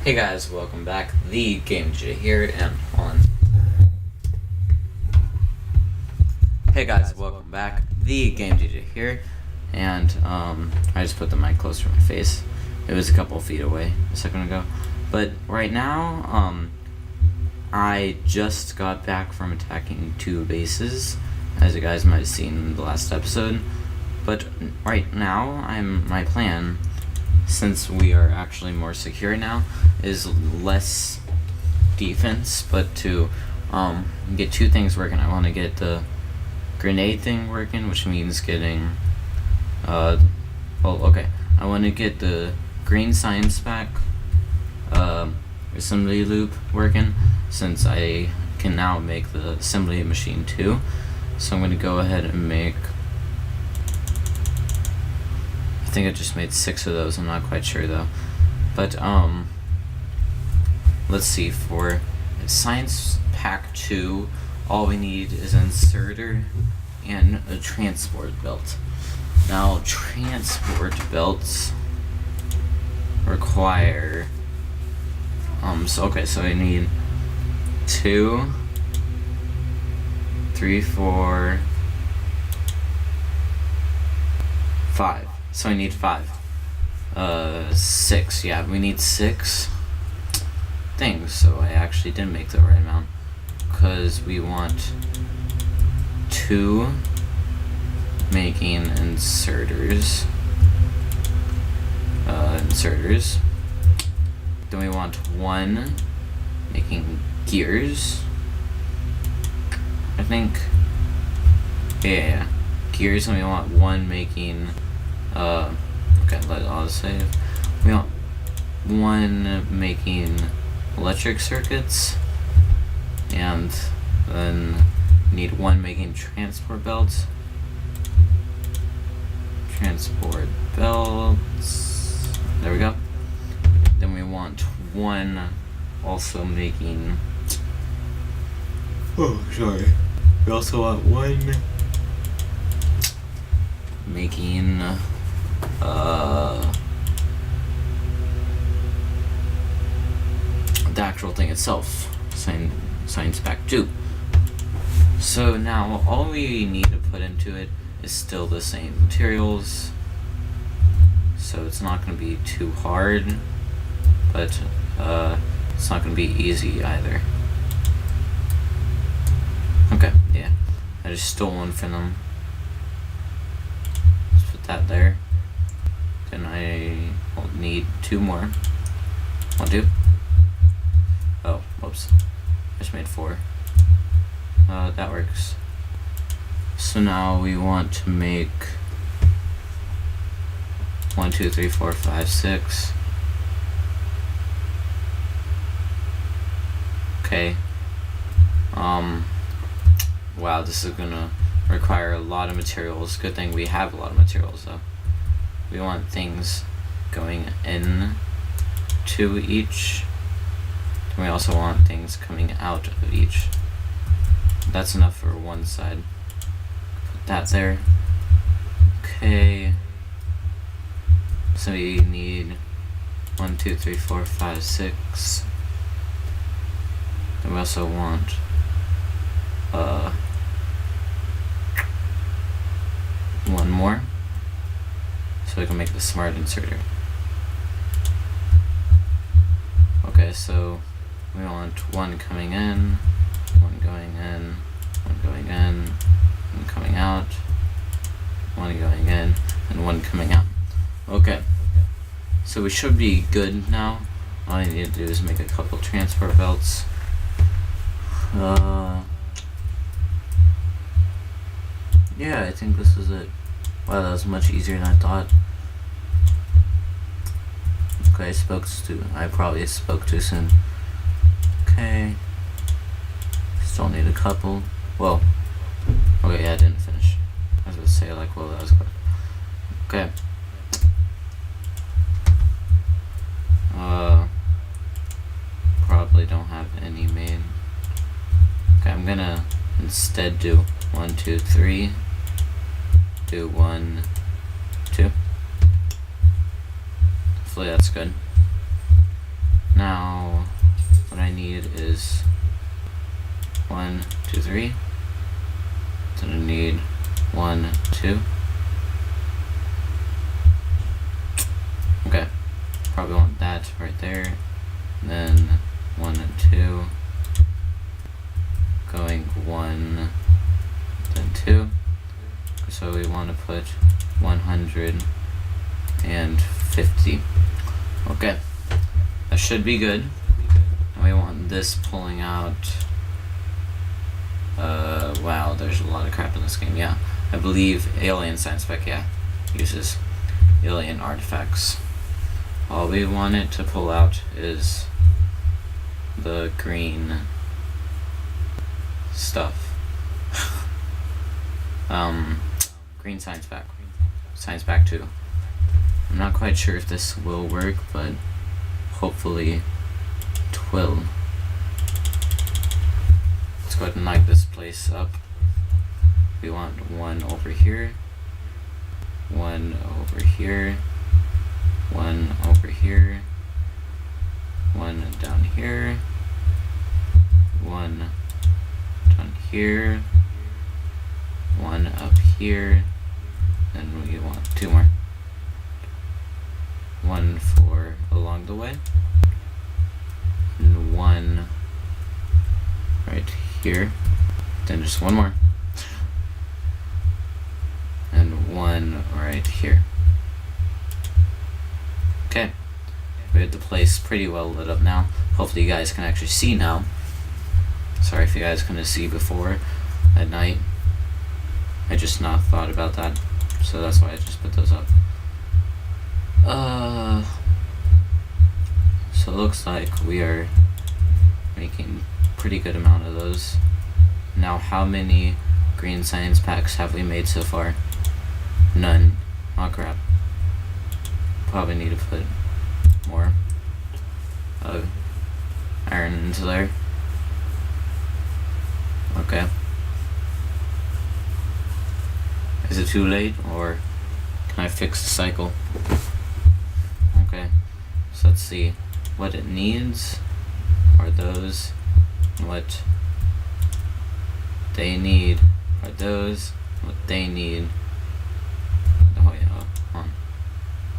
Hey guys, welcome back. The Game DJ here, and on. Hey guys, welcome back. The Game DJ here, and I just put the mic closer to my face. It was a couple feet away a second ago, but right now, I just got back from attacking 2 bases, as you guys might have seen in the last episode. But right now, my plan, since we are actually more secure now, is less defense, but to get 2 things working. I want to get the grenade thing working, which means getting I want to get the green science pack assembly loop working, since I can now make the assembly machine too. So I'm going to go ahead and make, I think I just made 6 of those, I'm not quite sure though. But let's see, for Science Pack 2, all we need is an inserter and a transport belt. Now, transport belts require, so we need 2, 3, 4, 5. So I need 5. 6, yeah, we need 6 things, so I actually didn't make the right amount, because we want 2 making inserters, then we want 1 making gears, I think, yeah, gears, and we want 1 making, let it auto-save. We want 1 making electric circuits, and then need 1 making transport belts. There we go. Then we want 1 also making. We also want 1 making the actual thing itself, Science Pack 2. So now all we need to put into it is still the same materials, so it's not going to be too hard, but it's not going to be easy either. Okay, yeah, I just stole 1 from them. Let's put that there. Then I will need 2 more. 1, 2. Oh, whoops. I just made 4. That works. So now we want to make 1, 2, 3, 4, 5, 6. Okay. Wow, this is gonna require a lot of materials. Good thing we have a lot of materials though. We want things going in to each. And we also want things coming out of each. That's enough for one side. Put that there. Okay. So we need 1, 2, 3, 4, 5, 6. And we also want 1 more, so we can make the smart inserter. Okay, so we want 1 coming in, 1 going in, 1 going in, 1 coming out, 1 going in, and 1 coming out. Okay, so we should be good now. All I need to do is make a couple transport belts. Yeah, I think this is it. Wow, that was much easier than I thought. Okay, I probably spoke too soon. Okay. Still need a couple. Well, okay, yeah, I didn't finish. I was going to say, that was good. Okay. Probably don't have any made. Okay, I'm gonna instead do 1, 2, 3. Do 1, 2. Hopefully that's good. Now, what I need is 1, 2, 3. Then I need 1, 2. Okay, probably want that right there. Then 1 and 2. Going 1, then 2. So we want to put 150. Okay, that should be good. And we want this pulling out. Wow, there's a lot of crap in this game. Yeah, I believe Alien Science Spec, yeah, uses alien artifacts. All we want it to pull out is the green stuff. Green Science Pack. Science Pack 2. I'm not quite sure if this will work, but hopefully it will. Let's go ahead and light this place up. We want 1 over here, 1 over here, 1 over here, 1 down here, 1 down here, 1 up here, and we want 2 more. 1 for along the way, and 1 right here, then just 1 more, and 1 right here. Okay, we have the place pretty well lit up now. Hopefully you guys can actually see now. Sorry if you guys couldn't see before at night. I just not thought about that, so that's why I just put those up. So it looks like we are making pretty good amount of those. Now, how many green science packs have we made so far? None. Oh crap. Probably need to put more iron into there. Okay. Is it too late, or can I fix the cycle? Okay, so let's see. What it needs are those. What they need are those. What they need. Oh yeah, hold on.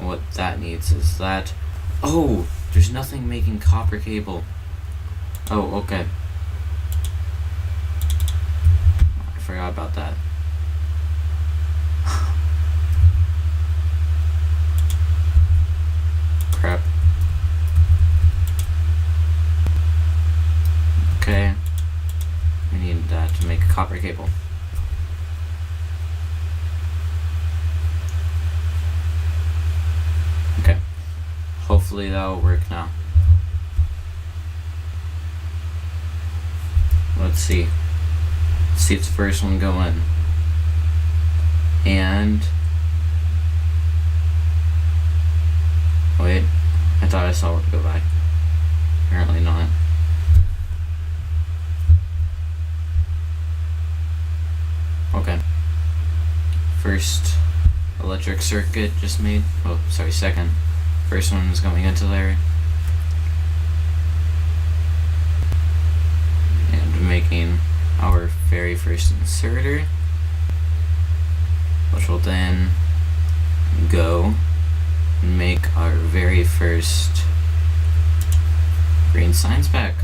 What that needs is that. Oh, there's nothing making copper cable. Oh, okay. I forgot about that. Crap. Okay. We need that to make a copper cable. Okay. Hopefully that'll work now. Let's see. Let's see if the first one go in. And wait, I thought I saw it go by. Apparently not. Okay. First electric circuit just made. Oh, sorry, second. First one is going into there. And making our very first inserter, which will then go and make our very first green science pack.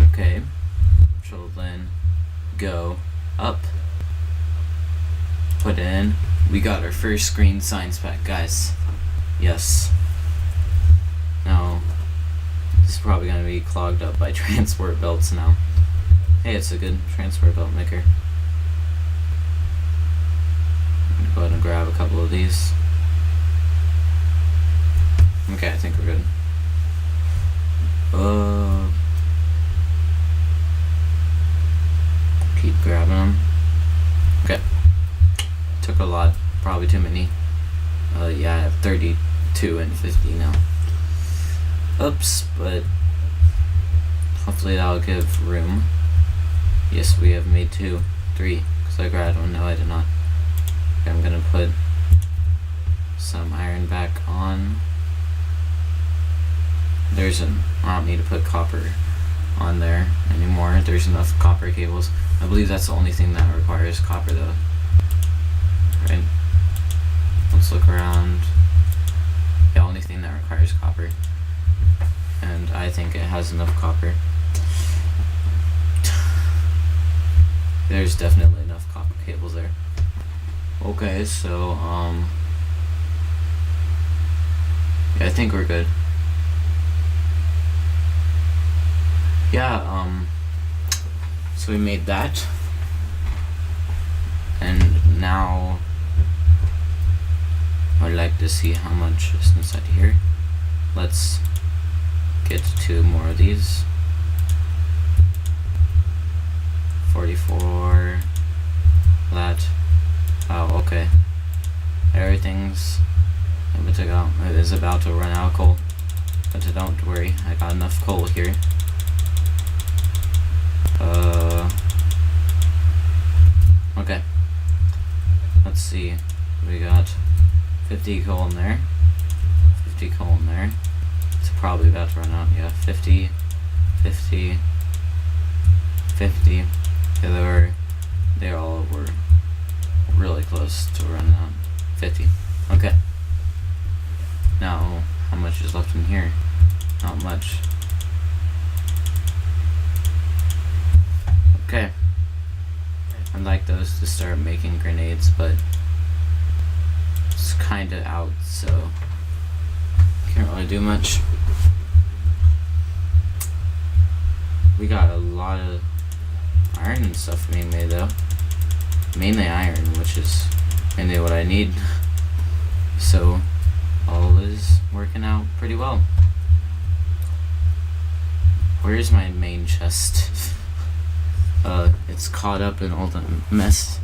Okay, which will then go up, put in. We got our first green science pack, guys. Yes. Now, this is probably going to be clogged up by transport belts now. Hey, it's a good transport belt maker. I'm gonna go ahead and grab a couple of these. Okay, I think we're good. Keep grabbing them. Okay. Took a lot, probably too many. Yeah, I have 32 and 50 now. Oops, but hopefully that'll give room. Yes, we have made 2, 3, because I grabbed one. No, I did not. Okay, I'm gonna put some iron back on. I don't need to put copper on there anymore. There's enough copper cables. I believe that's the only thing that requires copper though. Right? Let's look around. The only thing that requires copper. And I think it has enough copper. There's definitely enough copper cables there. Okay, so yeah, I think we're good. Yeah, so we made that, and now I'd like to see how much is inside here. Let's get 2 more of these. 44, that. Oh, okay. Everything's about to go. It is about to run out of coal, but don't worry, I got enough coal here. Okay. Let's see. We got 50 coal in there. 50 coal in there. It's probably about to run out. Yeah, 50, 50, 50. Yeah, they all were really close to running out. 50. Okay. Now, how much is left in here? Not much. Okay. I'd like those to start making grenades, but it's kinda out, so can't really do much. We got a lot of iron and stuff being made though. Mainly iron, which is mainly what I need. So all is working out pretty well. Where's my main chest? It's caught up in all the mess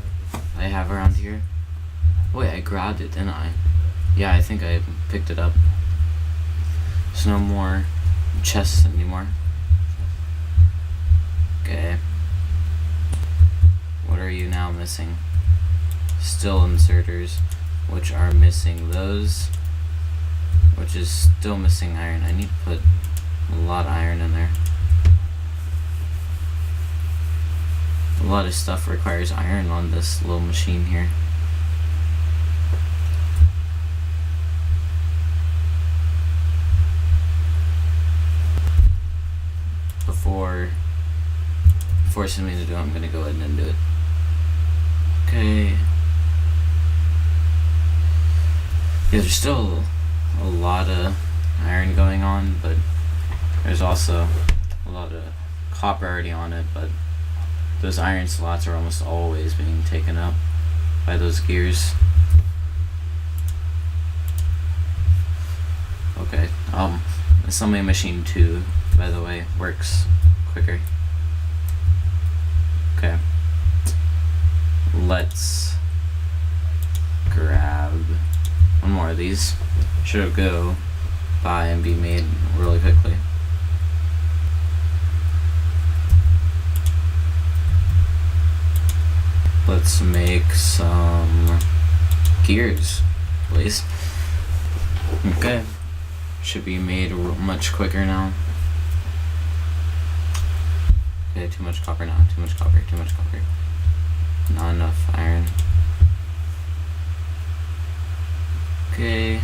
I have around here. Wait, I grabbed it, didn't I? Yeah, I think I picked it up. There's no more chests anymore. Okay. What are you now missing? Still inserters, which are missing those, which is still missing iron. I need to put a lot of iron in there. A lot of stuff requires iron on this little machine here. Before forcing me to do it, I'm gonna go ahead and do it. Okay. Yeah, there's still a lot of iron going on, but there's also a lot of copper already on it, but those iron slots are almost always being taken up by those gears. Okay, assembly machine 2, by the way, works quicker. Okay. Let's grab one more of these. Should go by and be made really quickly. Let's make some gears, please. Okay. Should be made much quicker now. Okay, too much copper now. Too much copper. Too much copper. Not enough iron. Okay.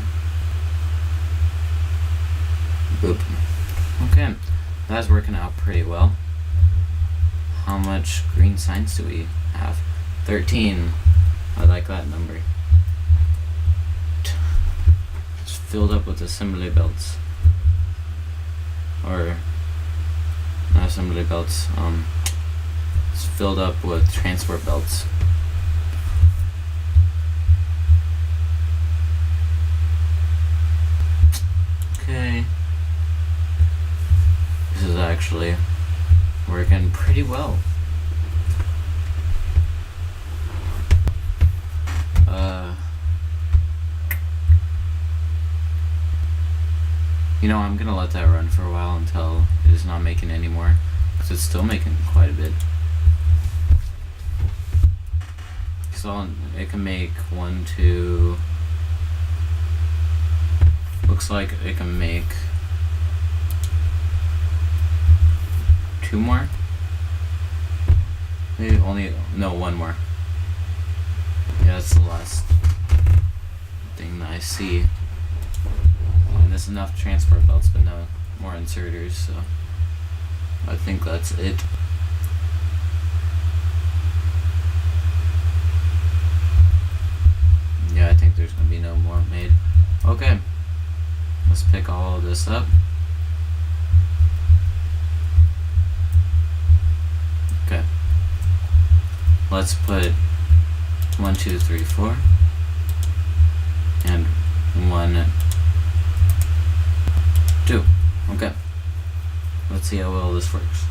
Boop. Okay. That's working out pretty well. How much green signs do we have? 13. I like that number. It's filled up with assembly belts. Or not assembly belts. It's filled up with transport belts. Okay. This is actually working pretty well. You know, I'm gonna let that run for a while until it is not making any more, because it's still making quite a bit. So it can make 1, 2. Looks like it can make 2 more. Maybe no, 1 more. Yeah, that's the last thing that I see. And there's enough transport belts, but no more inserters, so I think that's it. Yeah, I think there's gonna be no more made. Okay, let's pick all of this up. Okay, let's put 1, 2, 3, 4, and 1, 2. Okay, let's see how well this works.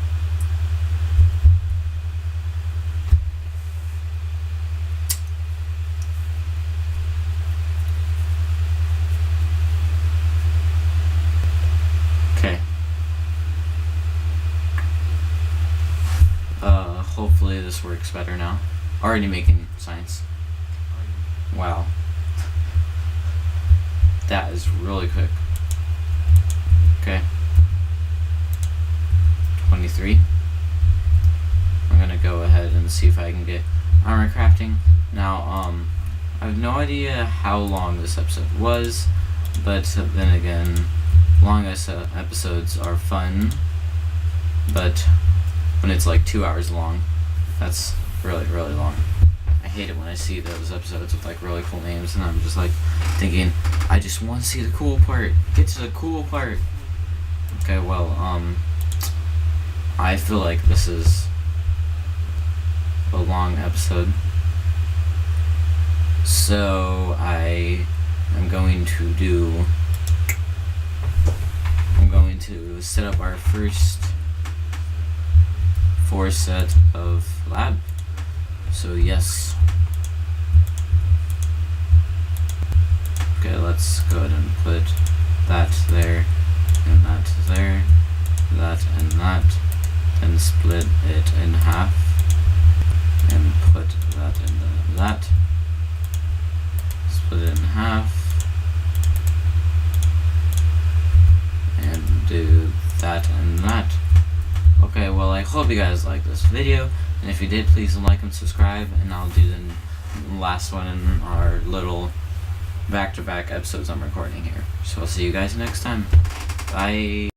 Okay. Hopefully this works better now. Already making science. Wow. That is really quick. Okay. 23. I'm gonna go ahead and see if I can get armor crafting. Now, I have no idea how long this episode was, but then again, long episodes are fun, but when it's like 2 hours long, that's really, really long. I hate it when I see those episodes with like really cool names, and I'm just like thinking, I just want to see the cool part. Get to the cool part. Okay, well, I feel like this is a long episode, so I'm going to set up our first 4 set of lab. So yes. Okay, let's go ahead and put that there, and that there, that and that, then split it in half, and put that in that, split it in half, and do that and that. Okay, well, I hope you guys liked this video, and if you did, please like and subscribe, and I'll do the last one in our little back-to-back episodes I'm recording here. So I'll see you guys next time. Bye.